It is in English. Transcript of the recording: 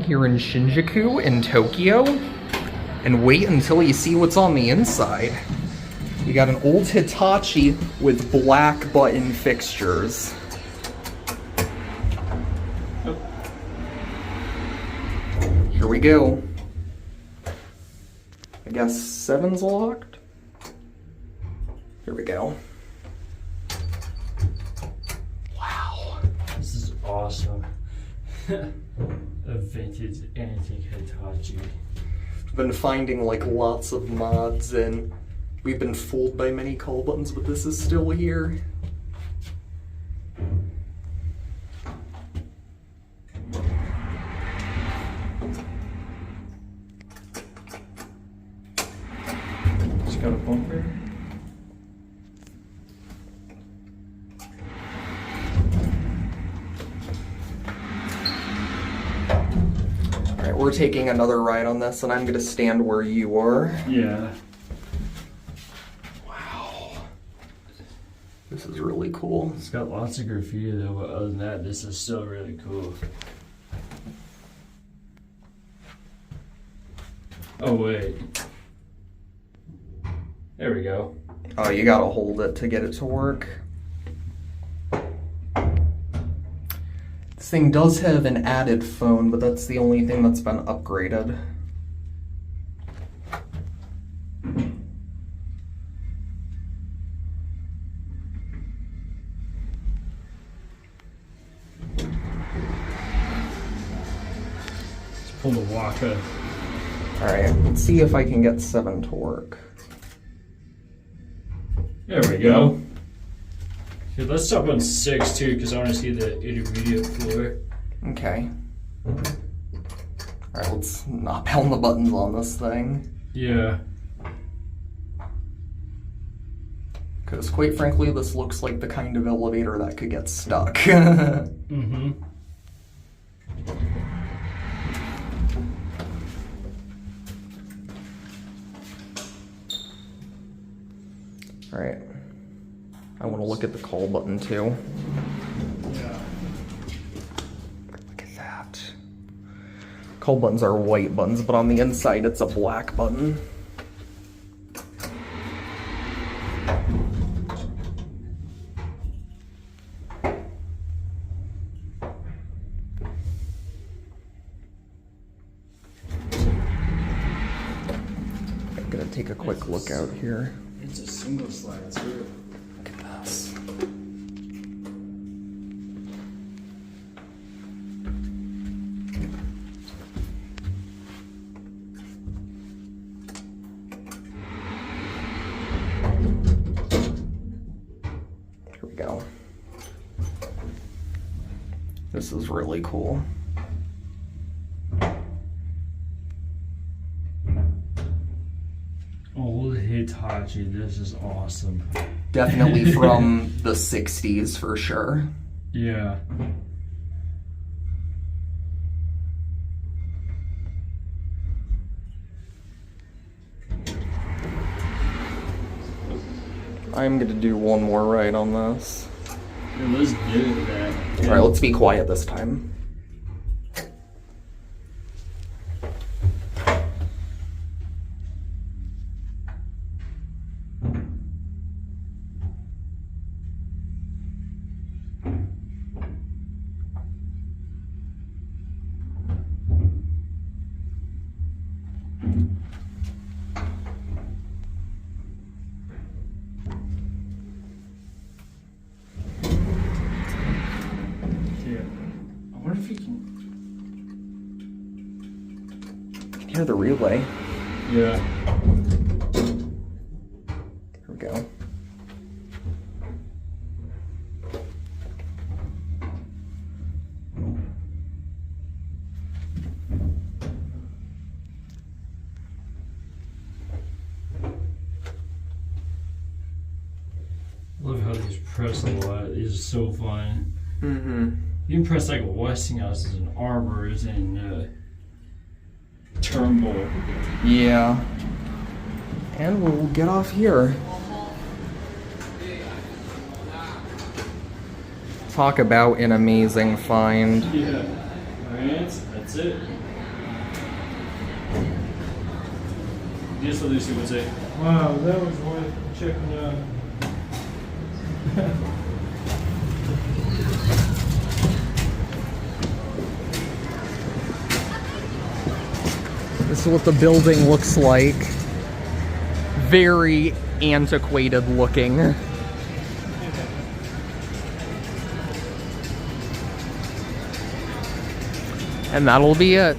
Here in Shinjuku in Tokyo, and wait until you see what's on the inside. We got an old Hitachi with black button fixtures. Here we go. I guess 7's locked. Here we go. Wow. This is awesome. A vintage antique Hitachi. We've been finding like lots of mods, and we've been fooled by many call buttons, but this is still here. Just got a bumper. We're taking another ride on this, and I'm gonna stand where you are. Yeah. Wow. This is really cool. It's got lots of graffiti though, but other than that, this is still really cool. Oh wait. There we go. Oh, you gotta hold it to get it to work. This thing does have an added phone, but that's the only thing that's been upgraded. Let's pull the Waka. Alright, let's see if I can get 7 to work. There we go. Okay, let's stop on 6 too, because I want to see the intermediate floor. Okay. Alright, let's not pound the buttons on this thing. Yeah. Because quite frankly, this looks like the kind of elevator that could get stuck. Mm-hmm. Alright. I want to look at the call button too. Yeah. Look at that. Call buttons are white buttons, but on the inside it's a black button. I'm gonna take a quick look out here. It's a single slide too. Look at this. Here we go. This is really cool. Old Hitachi, this is awesome. Definitely from the 60s for sure. Yeah. I'm gonna do one more ride on this. Yeah, let's do that. Alright, let's be quiet this time. I wonder if you can Hear the relay. Yeah. Here we go. press a lot. It's so fun. Mm-hmm. You can press like Westinghouses and Arbors and Turnbull. Yeah. And we'll get off here. Talk about an amazing find. Yeah. Alright, that's it. Just Lucy would say, wow, that was worth checking out. This is what the building looks like. Very antiquated looking. And that'll be it.